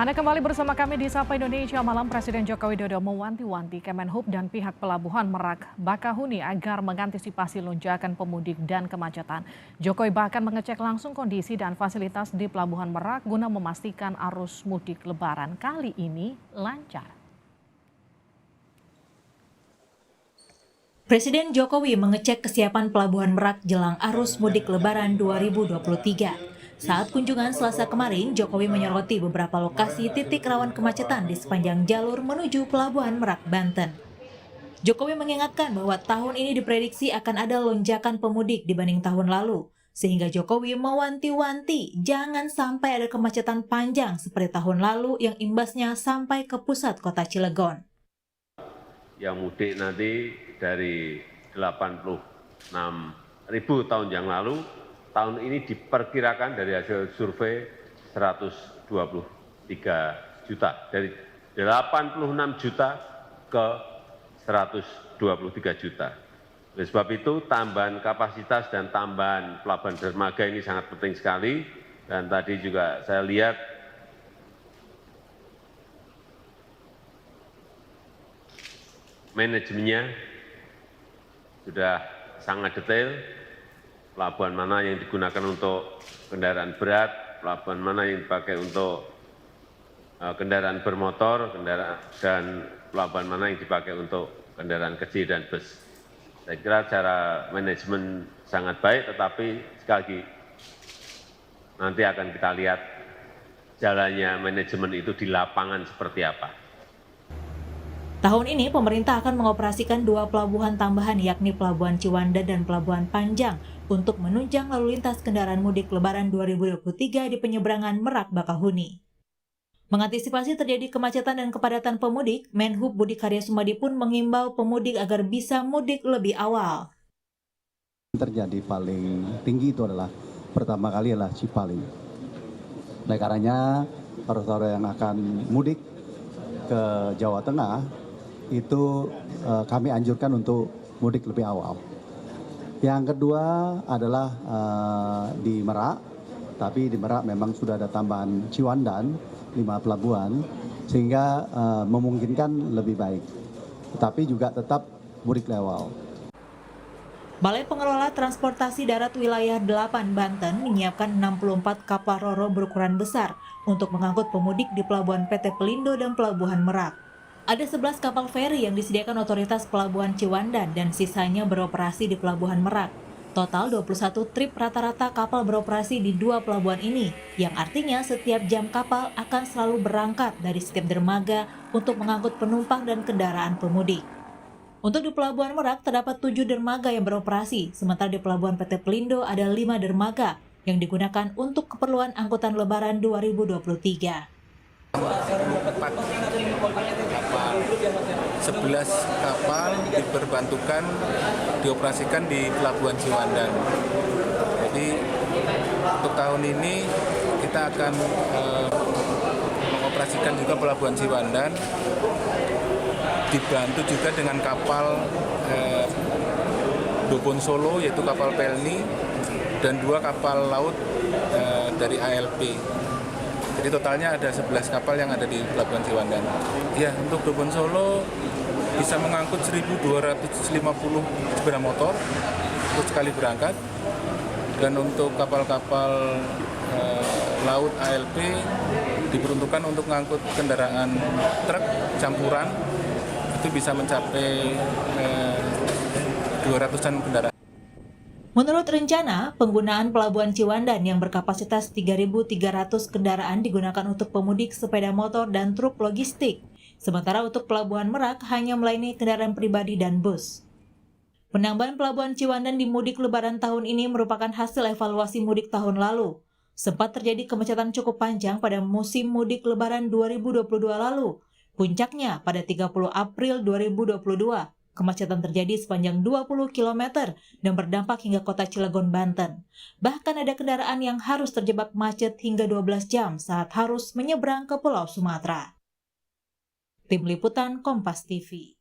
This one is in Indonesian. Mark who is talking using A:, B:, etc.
A: Anda kembali bersama kami di Sapa Indonesia Malam. Presiden Joko Widodo mewanti-wanti Kemenhub dan pihak Pelabuhan Merak Bakahuni agar mengantisipasi lonjakan pemudik dan kemacetan. Jokowi bahkan mengecek langsung kondisi dan fasilitas di Pelabuhan Merak guna memastikan arus mudik Lebaran kali ini lancar.
B: Presiden Jokowi mengecek kesiapan Pelabuhan Merak jelang arus mudik Lebaran 2023. Saat kunjungan Selasa kemarin, Jokowi menyoroti beberapa lokasi titik rawan kemacetan di sepanjang jalur menuju Pelabuhan Merak, Banten. Jokowi mengingatkan bahwa tahun ini diprediksi akan ada lonjakan pemudik dibanding tahun lalu, sehingga Jokowi mewanti-wanti jangan sampai ada kemacetan panjang seperti tahun lalu yang imbasnya sampai ke pusat kota Cilegon.
C: Yang mudik nanti dari 86.000 tahun yang lalu, tahun ini diperkirakan dari hasil survei 123 juta. Dari 86 juta ke 123 juta. Oleh sebab itu, tambahan kapasitas dan tambahan pelabuhan dermaga ini sangat penting sekali. Dan tadi juga saya lihat manajemennya sudah sangat detail, pelabuhan mana yang digunakan untuk kendaraan berat, pelabuhan mana yang dipakai untuk kendaraan bermotor, dan pelabuhan mana yang dipakai untuk kendaraan kecil dan bus. Saya kira cara manajemen sangat baik, tetapi sekali lagi nanti akan kita lihat jalannya manajemen itu di lapangan seperti apa.
B: Tahun ini pemerintah akan mengoperasikan 2 pelabuhan tambahan yakni Pelabuhan Ciwandan dan Pelabuhan Panjang untuk menunjang lalu lintas kendaraan mudik Lebaran 2023 di penyeberangan Merak Bakahuni. Mengantisipasi terjadi kemacetan dan kepadatan pemudik, Menhub Budi Karya Sumadi pun mengimbau pemudik agar bisa mudik lebih awal.
D: Terjadi paling tinggi itu adalah pertama kali adalah Cipali. Oleh karenanya saudara-saudara yang akan mudik ke Jawa Tengah itu kami anjurkan untuk mudik lebih awal. Yang kedua adalah di Merak, tapi di Merak memang sudah ada tambahan Ciwandan, 5 pelabuhan, sehingga memungkinkan lebih baik. Tetapi juga tetap mudik awal.
B: Balai Pengelola Transportasi Darat Wilayah 8 Banten menyiapkan 64 kapal ro-ro berukuran besar untuk mengangkut pemudik di Pelabuhan PT Pelindo dan Pelabuhan Merak. Ada 11 kapal feri yang disediakan otoritas Pelabuhan Ciwandan dan sisanya beroperasi di Pelabuhan Merak. Total 21 trip rata-rata kapal beroperasi di 2 pelabuhan ini, yang artinya setiap jam kapal akan selalu berangkat dari setiap dermaga untuk mengangkut penumpang dan kendaraan pemudik. Untuk di Pelabuhan Merak terdapat 7 dermaga yang beroperasi, sementara di Pelabuhan PT Pelindo ada 5 dermaga yang digunakan untuk keperluan angkutan Lebaran 2023.
E: 11 kapal diperbantukan dioperasikan di Pelabuhan Ciwandan. Jadi untuk tahun ini kita akan mengoperasikan juga Pelabuhan Ciwandan, dibantu juga dengan kapal Dobon Solo yaitu kapal Pelni dan 2 kapal laut dari ALP. Jadi totalnya ada 11 kapal yang ada di Pelabuhan Ciwandan. Ya, untuk Dobon Solo bisa mengangkut 1.250 sepeda motor untuk sekali berangkat. Dan untuk kapal-kapal laut ALP diperuntukkan untuk mengangkut kendaraan truk campuran, itu bisa mencapai 200-an kendaraan.
B: Menurut rencana, penggunaan Pelabuhan Ciwandan yang berkapasitas 3.300 kendaraan digunakan untuk pemudik sepeda motor dan truk logistik, sementara untuk Pelabuhan Merak hanya melayani kendaraan pribadi dan bus. Penambahan Pelabuhan Ciwandan di mudik Lebaran tahun ini merupakan hasil evaluasi mudik tahun lalu. Sempat terjadi kemacetan cukup panjang pada musim mudik Lebaran 2022 lalu, puncaknya pada 30 April 2022. Kemacetan terjadi sepanjang 20 km dan berdampak hingga kota Cilegon, Banten. Bahkan ada kendaraan yang harus terjebak macet hingga 12 jam saat harus menyeberang ke Pulau Sumatera. Tim Liputan Kompas TV.